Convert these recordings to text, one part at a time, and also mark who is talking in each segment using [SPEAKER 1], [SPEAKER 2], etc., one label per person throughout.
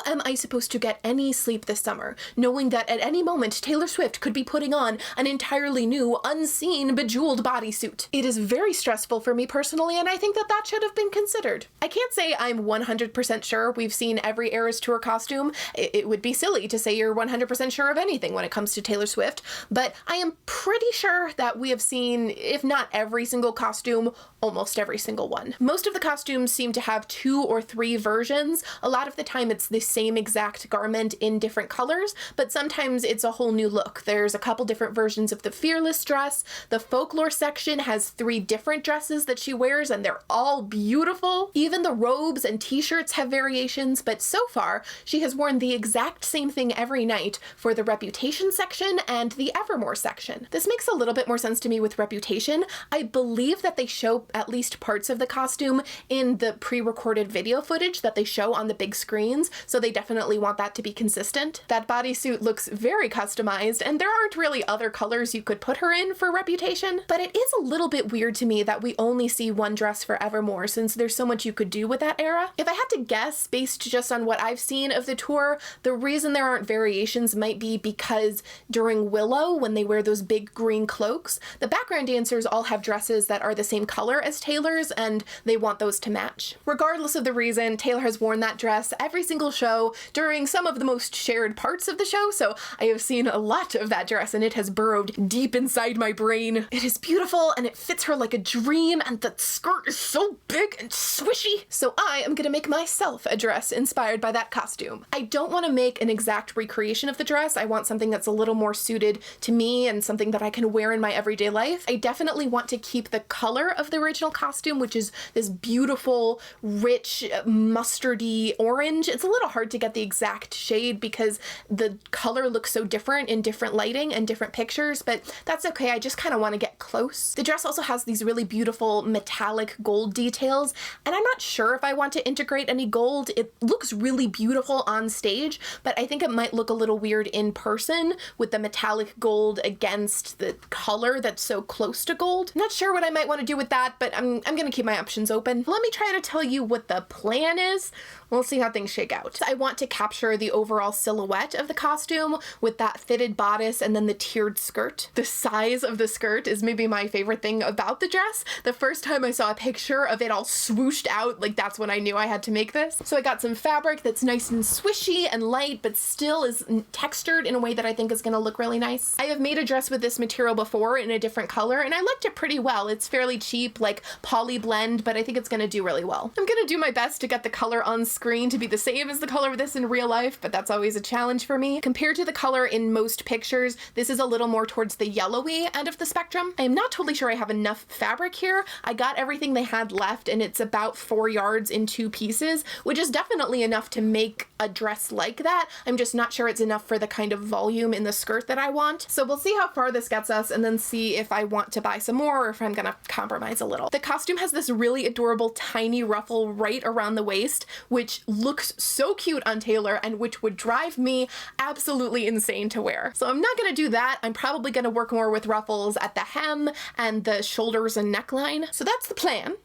[SPEAKER 1] am I supposed to get any sleep this summer, knowing that at any moment Taylor Swift could be putting on an entirely new, unseen, bejeweled bodysuit? It is very stressful for me personally, and I think that that should have been considered. I can't say I'm 100% sure we've seen every Eras Tour costume. It would be silly to say you're 100% sure of anything when it comes to Taylor Swift, but I am pretty sure that we have seen, if not every single costume, almost every single one. Most of the costumes seem to have 2 or 3 versions. A lot of the time it's the same exact garment in different colors, but sometimes it's a whole new look. There's a couple different versions of the Fearless dress. The folklore section has 3 different dresses that she wears, and they're all beautiful. Even the robes and t-shirts have variations, but so far she has worn the exact same thing every night for the Reputation section and the Evermore section. This makes a little bit more sense to me with Reputation. I believe that they show at least parts of the costume in the pre-recorded video footage that they show on the big screens, so they definitely want that to be consistent. That bodysuit looks very customized, and there aren't really other colors you could put her in for Reputation, but it is a little bit weird to me that we only see one dress for Evermore, since there's so much you could do with that era. If I had to guess, based just on what I've seen of the tour, the reason there aren't variations might be because during Willow, when they wear those big green cloaks, the background dancers all have dresses that are the same color as Taylor's, and they want those to match. Regardless of the reason, Taylor has worn that dress every single show during some of the most shared parts of the show, so I have seen a lot of that dress and it has burrowed deep inside my brain. It is beautiful and it fits her like a dream, and the skirt is so big and swishy. So I am gonna make myself a dress inspired by that costume. I don't want to make an exact recreation of the dress. I want something that's a little more suited to me and something that I can wear in my everyday life. I definitely want to keep the color of the original costume, which is this beautiful, rich, mustardy orange. It's a little hard to get the exact shade because the color looks so different in different lighting and different pictures, but that's okay. I just kind of want to get close. The dress also has these really beautiful metallic gold details, and I'm not sure if I want to integrate any gold. It looks really beautiful on stage, but I think it might look a little weird in person with the metallic gold against the color that's so close to gold. Not sure what I might want to do with that, but I'm gonna keep my options open. Let me try to tell you what the plan is. We'll see how things shake out. I want to capture the overall silhouette of the costume with that fitted bodice and then the tiered skirt. The size of the skirt is maybe my favorite thing about the dress. The first time I saw a picture of it all swooshed out, like that's when I knew I had to make this. So I got some fabric that's nice and swishy and light, but still is textured in a way that I think is gonna look really nice. I have made a dress with this material before in a different color, and I liked it pretty well. It's fairly cheap, like poly blend, but I think it's gonna do really well. I'm gonna do my best to get the color on screen to be the same as the color of this in real life, but that's always a challenge for me. Compared to the color in most pictures, this is a little more towards the yellowy end of the spectrum. I am not totally sure I have enough fabric here. I got everything they had left, and it's about 4 yards in 2 pieces, which is definitely enough to make a dress like that. I'm just not sure it's enough for the kind of volume in the skirt that I want. So we'll see how far this gets us and then see if I want to buy some more or if I'm gonna compromise a little. The costume has this really adorable tiny ruffle right around the waist, which looks so cute on Taylor and which would drive me absolutely insane to wear. So I'm not gonna do that. I'm probably gonna work more with ruffles at the hem and the shoulders and neckline. So that's the plan.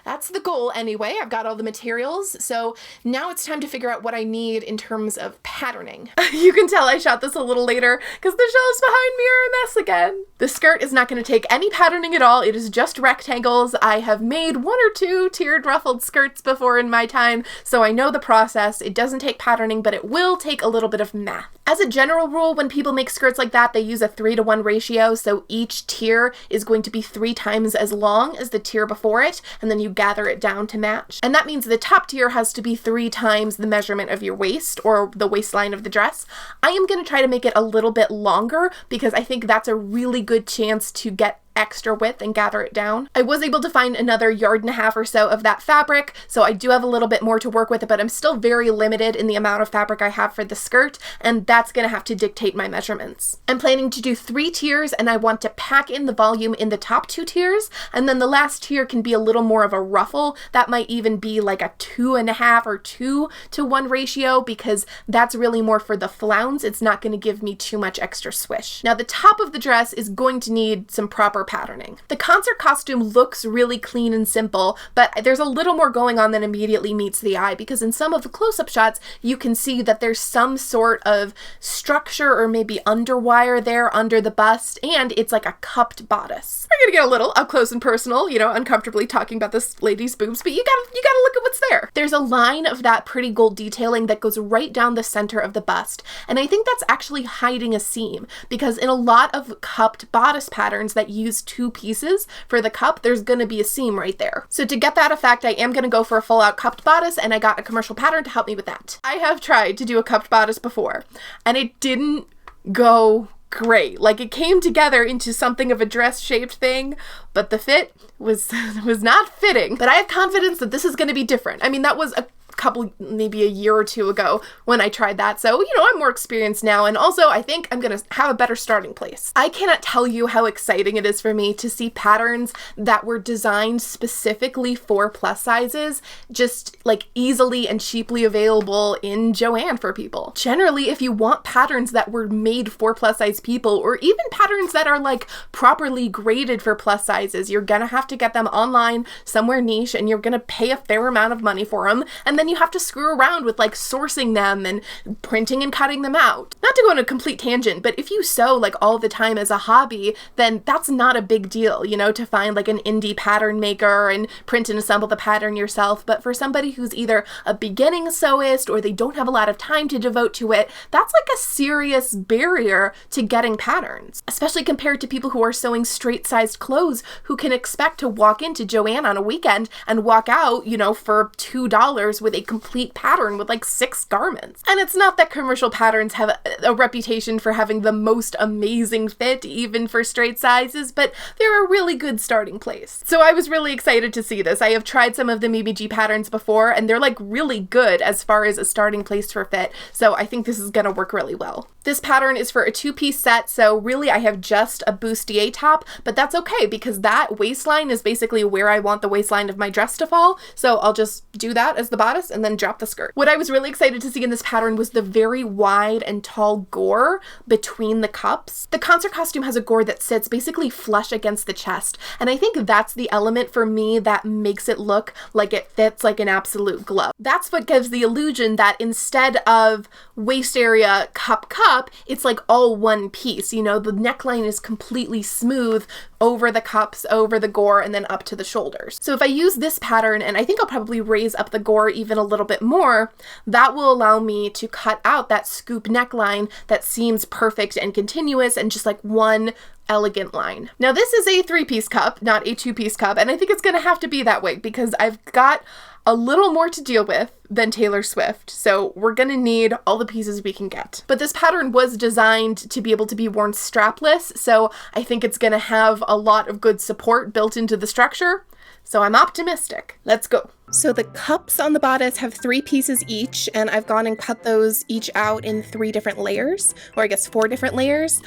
[SPEAKER 1] That's the goal anyway. I've got all the materials. So now it's time to figure out what I need in terms of patterning. You can tell I shot this a little later because the shelves behind me are a mess again. The skirt is not going to take any patterning at all. It is just rectangles. I have made 1 or 2 tiered ruffled skirts before in my time, so I know the process. It doesn't take patterning, but it will take a little bit of math. As a general rule, when people make skirts like that, they use a 3-to-1 ratio, so each tier is going to be 3 times as long as the tier before it, and then you gather it down to match. And that means the top tier has to be 3 times the measurement of your waist, or the waistline of the dress. I am going to try to make it a little bit longer because I think that's a really good chance to get extra width and gather it down. I was able to find another 1.5 yards or so of that fabric, so I do have a little bit more to work with, but I'm still very limited in the amount of fabric I have for the skirt, and that's gonna have to dictate my measurements. I'm planning to do 3 tiers, and I want to pack in the volume in the top 2 tiers, and then the last tier can be a little more of a ruffle. That might even be like a 2.5 or 2-to-1 ratio, because that's really more for the flounce. It's not gonna give me too much extra swish. Now the top of the dress is going to need some proper for patterning. The concert costume looks really clean and simple, but there's a little more going on than immediately meets the eye, because in some of the close-up shots, you can see that there's some sort of structure or maybe underwire there under the bust, and it's like a cupped bodice. We're gonna get a little up close and personal, you know, uncomfortably talking about this lady's boobs, but you gotta look at what's there. There's a line of that pretty gold detailing that goes right down the center of the bust, and I think that's actually hiding a seam, because in a lot of cupped bodice patterns that use two pieces for the cup, there's gonna be a seam right there. So to get that effect, I am gonna go for a full-out cupped bodice, and I got a commercial pattern to help me with that. I have tried to do a cupped bodice before, and it didn't go great. Like, it came together into something of a dress-shaped thing, but the fit was not fitting. But I have confidence that this is going to be different. I mean, that was a couple, maybe a year or two ago when I tried that. So, you know, I'm more experienced now. And also, I think I'm going to have a better starting place. I cannot tell you how exciting it is for me to see patterns that were designed specifically for plus sizes just like easily and cheaply available in Joann for people. Generally, if you want patterns that were made for plus size people, or even patterns that are like properly graded for plus sizes, you're gonna have to get them online somewhere niche, and you're gonna pay a fair amount of money for them. And then you have to screw around with like sourcing them and printing and cutting them out. Not to go on a complete tangent, but if you sew like all the time as a hobby, then that's not a big deal, you know, to find like an indie pattern maker and print and assemble the pattern yourself. But for somebody who's either a beginning sewist or they don't have a lot of time to devote to it, that's like a serious barrier to getting patterns, especially compared to people who are sewing straight-sized clothes, who can expect to walk into Joann on a weekend and walk out, you know, for $2 with a complete pattern with like 6 garments. And it's not that commercial patterns have a reputation for having the most amazing fit, even for straight sizes, but they're a really good starting place. So I was really excited to see this. I have tried some of the Mimi G patterns before, and they're like really good as far as a starting place for fit. So I think this is gonna work really well. This pattern is for a 2-piece set, so really I have just a bustier top, but that's okay because that waistline is basically where I want the waistline of my dress to fall. So I'll just do that as the bodice and then drop the skirt. What I was really excited to see in this pattern was the very wide and tall gore between the cups. The concert costume has a gore that sits basically flush against the chest, and I think that's the element for me that makes it look like it fits like an absolute glove. That's what gives the illusion that instead of waist area cup, it's like all one piece. You know, the neckline is completely smooth over the cups, over the gore, and then up to the shoulders. So if I use this pattern, and I think I'll probably raise up the gore even a little bit more, that will allow me to cut out that scoop neckline that seems perfect and continuous and just like one elegant line. Now this is a 3-piece cup, not a 2-piece cup, and I think it's gonna have to be that way because I've got a little more to deal with than Taylor Swift, so we're gonna need all the pieces we can get. But this pattern was designed to be able to be worn strapless, so I think it's gonna have a lot of good support built into the structure, so I'm optimistic. Let's go. So the cups on the bodice have 3 pieces each, and I've gone and cut those each out in 3 different layers, or I guess 4 different layers.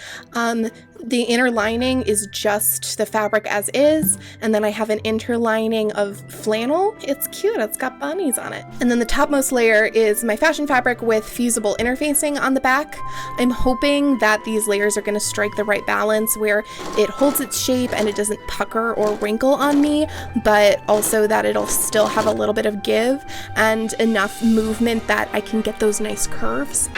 [SPEAKER 1] The inner lining is just the fabric as is, and then I have an interlining of flannel. It's cute, it's got bunnies on it. And then the topmost layer is my fashion fabric with fusible interfacing on the back. I'm hoping that these layers are going to strike the right balance where it holds its shape and it doesn't pucker or wrinkle on me, but also that it'll still have a little bit of give and enough movement that I can get those nice curves.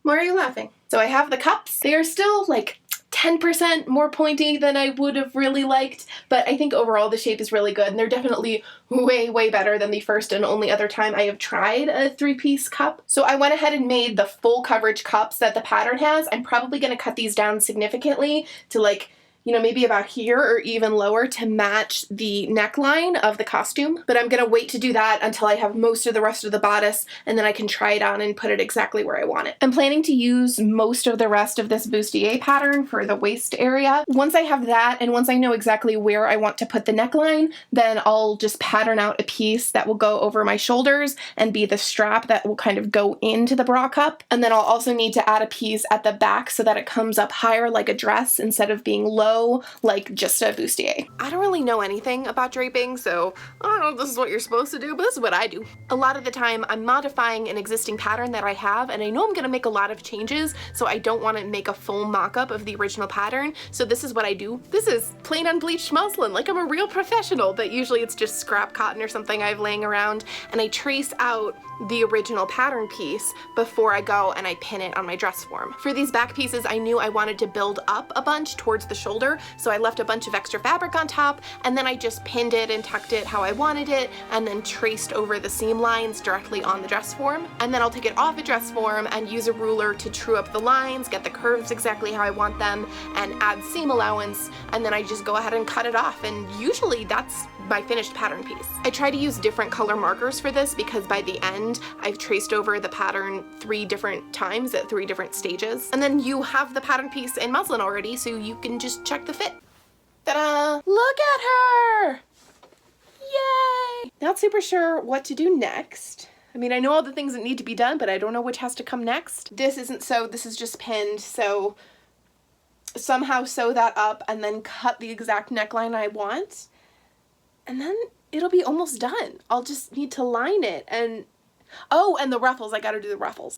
[SPEAKER 1] Why are you laughing? So I have the cups. They are still like 10% more pointy than I would have really liked, but I think overall the shape is really good, and they're definitely way, way better than the first and only other time I have tried a 3-piece cup. So I went ahead and made the full coverage cups that the pattern has. I'm probably going to cut these down significantly to like, you know, maybe about here or even lower to match the neckline of the costume. But I'm gonna wait to do that until I have most of the rest of the bodice, and then I can try it on and put it exactly where I want it. I'm planning to use most of the rest of this bustier pattern for the waist area. Once I have that, and once I know exactly where I want to put the neckline, then I'll just pattern out a piece that will go over my shoulders and be the strap that will kind of go into the bra cup. And then I'll also need to add a piece at the back so that it comes up higher like a dress instead of being low bow like just a bustier. I don't really know anything about draping, so I don't know if this is what you're supposed to do, but this is what I do. A lot of the time I'm modifying an existing pattern that I have, and I know I'm gonna make a lot of changes, so I don't want to make a full mock-up of the original pattern. So this is what I do. This is plain unbleached muslin, like I'm a real professional, but usually it's just scrap cotton or something I have laying around, and I trace out the original pattern piece before I go and I pin it on my dress form. For these back pieces, I knew I wanted to build up a bunch towards the shoulder, so I left a bunch of extra fabric on top, and then I just pinned it and tucked it how I wanted it, and then traced over the seam lines directly on the dress form. And then I'll take it off a dress form and use a ruler to true up the lines, get the curves exactly how I want them, and add seam allowance, and then I just go ahead and cut it off, and usually that's my finished pattern piece. I try to use different color markers for this because by the end I've traced over the pattern 3 different times at 3 different stages. And then you have the pattern piece in muslin already, so you can just check the fit. Ta-da! Look at her! Yay! Not super sure what to do next. I mean, I know all the things that need to be done, but I don't know which has to come next. This isn't sewed, this is just pinned, so somehow sew that up and then cut the exact neckline I want. And then it'll be almost done. I'll just need to line it and, oh, and the ruffles, I gotta do the ruffles.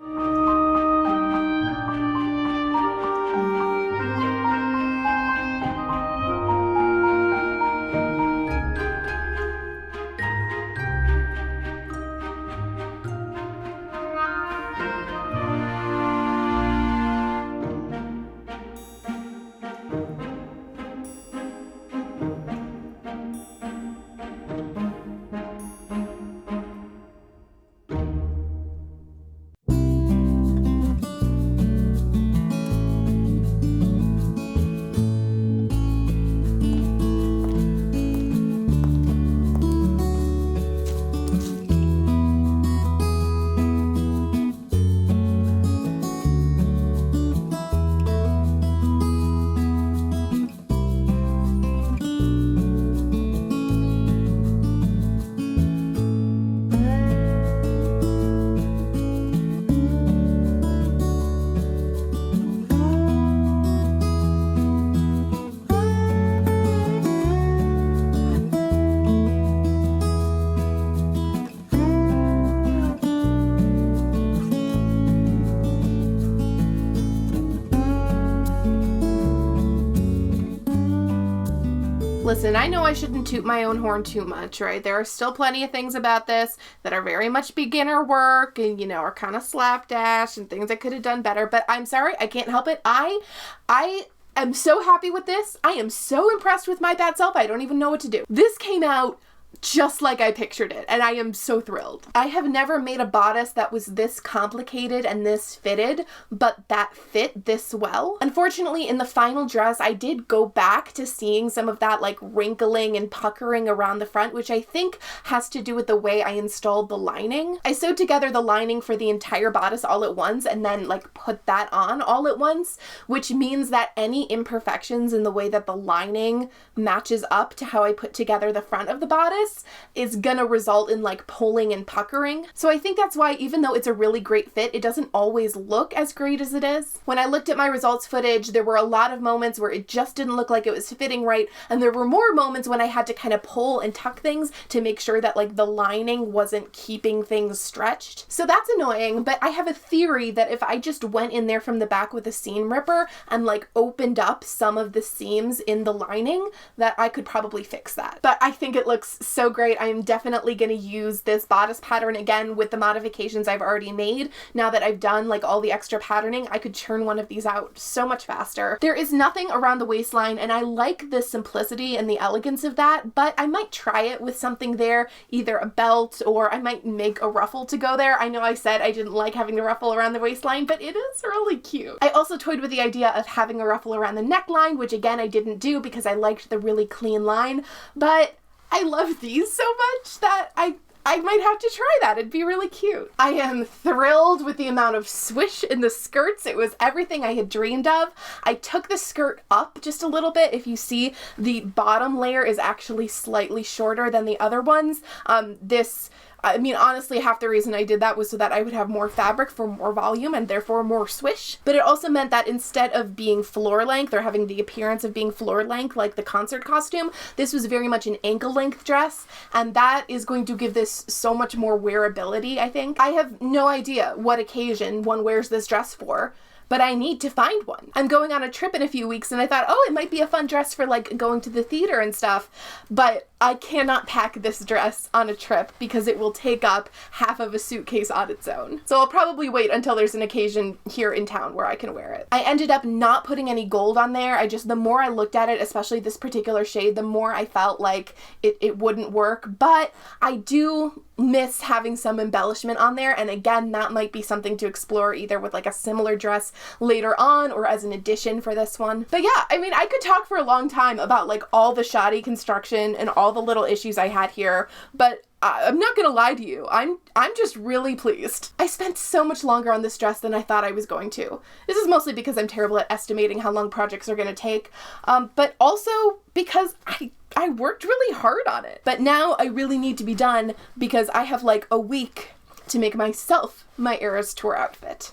[SPEAKER 1] Listen, I know I shouldn't toot my own horn too much, right? There are still plenty of things about this that are very much beginner work and, you know, are kind of slapdash and things I could have done better, but I'm sorry, I can't help it. I am so happy with this. I am so impressed with my bad self, I don't even know what to do. This came out just like I pictured it, and I am so thrilled. I have never made a bodice that was this complicated and this fitted, but that fit this well. Unfortunately, in the final dress, I did go back to seeing some of that like wrinkling and puckering around the front, which I think has to do with the way I installed the lining. I sewed together the lining for the entire bodice all at once and then like put that on all at once, which means that any imperfections in the way that the lining matches up to how I put together the front of the bodice is gonna result in like pulling and puckering. So I think that's why even though it's a really great fit, it doesn't always look as great as it is. When I looked at my results footage, there were a lot of moments where it just didn't look like it was fitting right, and there were more moments when I had to kind of pull and tuck things to make sure that like the lining wasn't keeping things stretched. So that's annoying, but I have a theory that if I just went in there from the back with a seam ripper and like opened up some of the seams in the lining, that I could probably fix that. But I think it looks so great. I am definitely going to use this bodice pattern again with the modifications I've already made. Now that I've done like all the extra patterning, I could churn one of these out so much faster. There is nothing around the waistline, and I like the simplicity and the elegance of that, but I might try it with something there, either a belt or I might make a ruffle to go there. I know I said I didn't like having the ruffle around the waistline, but it is really cute. I also toyed with the idea of having a ruffle around the neckline, which again I didn't do because I liked the really clean line, but I love these so much that I might have to try that. It'd be really cute. I am thrilled with the amount of swish in the skirts. It was everything I had dreamed of. I took the skirt up just a little bit. If you see, the bottom layer is actually slightly shorter than the other ones. This I mean, honestly, half the reason I did that was so that I would have more fabric for more volume and therefore more swish. But it also meant that instead of being floor length or having the appearance of being floor length like the concert costume, this was very much an ankle length dress. And that is going to give this so much more wearability, I think. I have no idea what occasion one wears this dress for, but I need to find one. I'm going on a trip in a few weeks and I thought, oh, it might be a fun dress for like going to the theater and stuff, but I cannot pack this dress on a trip because it will take up half of a suitcase on its own. So I'll probably wait until there's an occasion here in town where I can wear it. I ended up not putting any gold on there. The more I looked at it, especially this particular shade, the more I felt like it wouldn't work, but I do miss having some embellishment on there, and again, that might be something to explore either with like a similar dress later on or as an addition for this one. But yeah, I mean, I could talk for a long time about like all the shoddy construction and all the little issues I had here, but I'm not gonna lie to you, I'm just really pleased. I spent so much longer on this dress than I thought I was going to. This is mostly because I'm terrible at estimating how long projects are gonna take, but also because I worked really hard on it. But now I really need to be done because I have like a week to make myself my Eras Tour outfit.